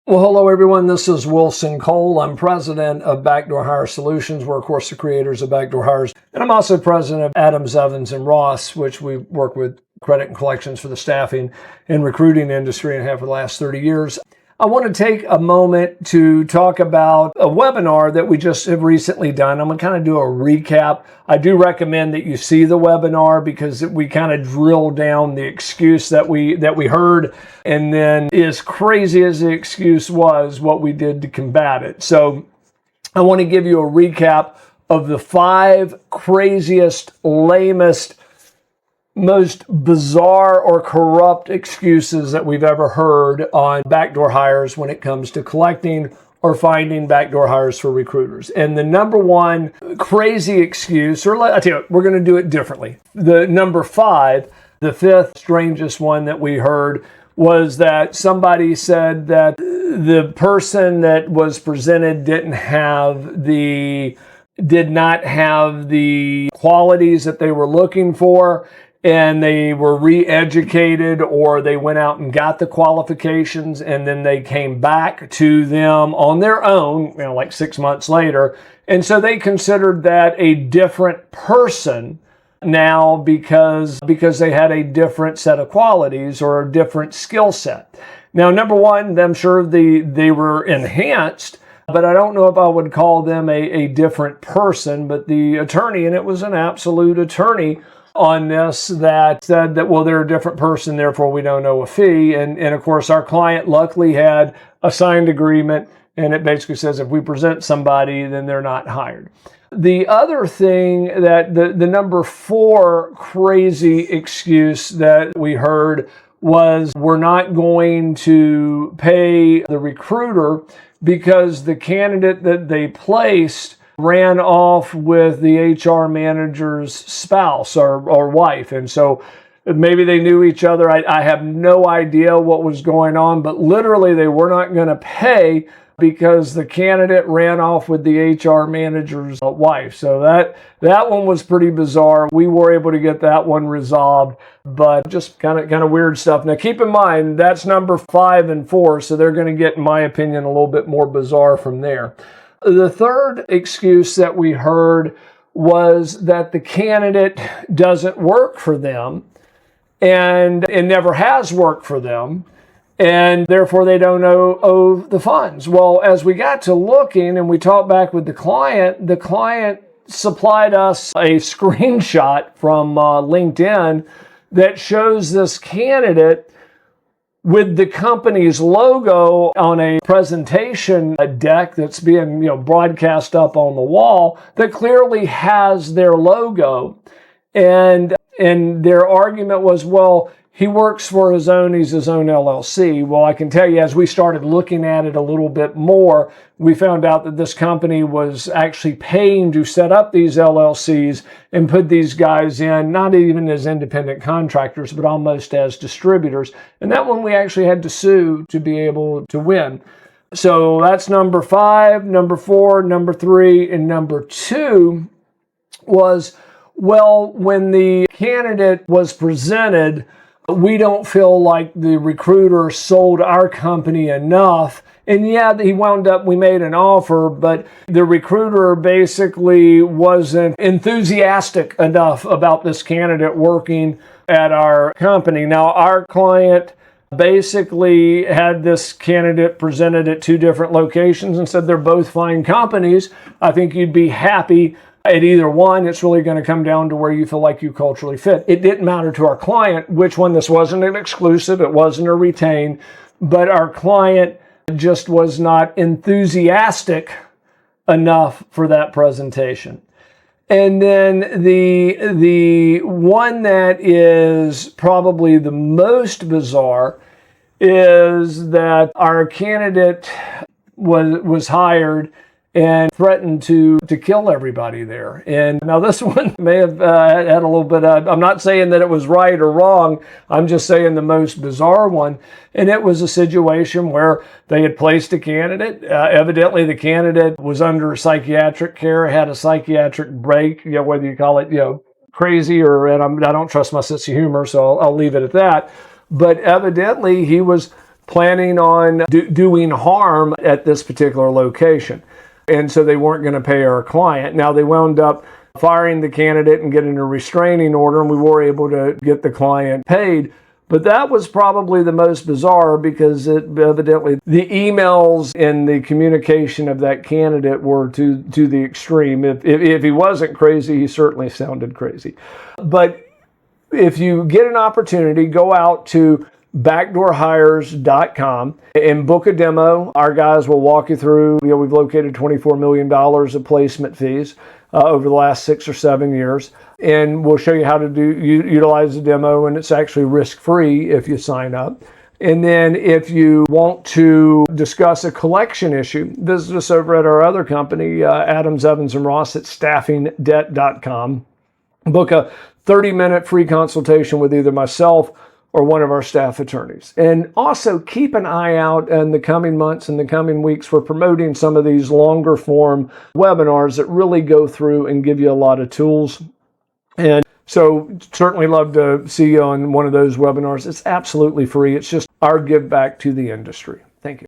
Well, hello everyone. This is Wilson Cole. I'm president of Backdoor Hire Solutions. We're, of course, the creators of Backdoor Hires. And I'm also president of Adams, Evans, and Ross, which we work with credit and collections for the staffing and recruiting industry and have for the last 30 years. I want to take a moment to talk about a webinar that we just have recently done. I'm going to kind of do a recap. I do recommend that you see the webinar because we kind of drill down the excuse that we heard, and then as crazy as the excuse was, what we did to combat it. So I want to give you a recap of the 5 craziest, lamest, most bizarre or corrupt excuses that we've ever heard on backdoor hires when it comes to collecting or finding backdoor hires for recruiters. And the number one crazy excuse, or I tell you what, we're going to do it differently. The number 5, the 5th strangest one that we heard, was that somebody said that the person that was presented did not have the qualities that they were looking for, and they were re-educated, or they went out and got the qualifications and then they came back to them on their own, like 6 months later. And so they considered that a different person now because they had a different set of qualities or a different skill set. Now, number one, I'm sure they were enhanced, but I don't know if I would call them a different person. But the attorney, and it was an absolute attorney on this, that said that, well, they're a different person, therefore we don't owe a fee. And of course, our client luckily had a signed agreement, and it basically says if we present somebody, then they're not hired. The other thing that the number 4 crazy excuse that we heard was, we're not going to pay the recruiter because the candidate that they placed ran off with the HR manager's spouse or wife. And so maybe they knew each other. I have no idea what was going on, but literally they were not going to pay because the candidate ran off with the HR manager's wife. So that one was pretty bizarre. We were able to get that one resolved, but just kind of weird stuff. Now keep in mind, that's number 5 and 4, so they're going to get, in my opinion, a little bit more bizarre from there. The third excuse that we heard was that the candidate doesn't work for them and never has worked for them, and therefore they don't owe the funds. Well, as we got to looking and we talked back with the client supplied us a screenshot from LinkedIn that shows this candidate with the company's logo on a presentation deck that's being broadcast up on the wall that clearly has their logo. And their argument was, well, he works for he's his own LLC. Well, I can tell you, as we started looking at it a little bit more, we found out that this company was actually paying to set up these LLCs and put these guys in, not even as independent contractors, but almost as distributors. And that one we actually had to sue to be able to win. So that's number 5, number 4, number 3, and number 2 was, well, when the candidate was presented, we don't feel like the recruiter sold our company enough. And yeah, we made an offer, but the recruiter basically wasn't enthusiastic enough about this candidate working at our company. Now, our client basically had this candidate presented at 2 different locations and said they're both fine companies. I think you'd be happy at either one. It's really going to come down to where you feel like you culturally fit. It didn't matter to our client which one. This wasn't an exclusive, it wasn't a retained, but our client just was not enthusiastic enough for that presentation. And then the one that is probably the most bizarre is that our candidate was hired and threatened to kill everybody there. And now this one may have had a little bit of, I'm not saying that it was right or wrong, I'm just saying the most bizarre one. And it was a situation where they had placed a candidate. Evidently the candidate was under psychiatric care, had a psychiatric break, whether you call it, crazy or, and I don't trust my sense of humor, so I'll leave it at that. But evidently he was planning on doing harm at this particular location. And so they weren't going to pay our client. Now they wound up firing the candidate and getting a restraining order, and we were able to get the client paid. But that was probably the most bizarre, because evidently the emails and the communication of that candidate were to the extreme. If he wasn't crazy, he certainly sounded crazy. But if you get an opportunity, go out to backdoorhires.com and book a demo. Our guys will walk you through. We've located $24 million of placement fees over the last 6 or 7 years. And we'll show you how to utilize the demo, and it's actually risk-free if you sign up. And then if you want to discuss a collection issue, visit us over at our other company, Adams, Evans & Ross at staffingdebt.com. Book a 30-minute free consultation with either myself or one of our staff attorneys. And also keep an eye out in the coming months and the coming weeks for promoting some of these longer form webinars that really go through and give you a lot of tools. And so certainly love to see you on one of those webinars. It's absolutely free. It's just our give back to the industry.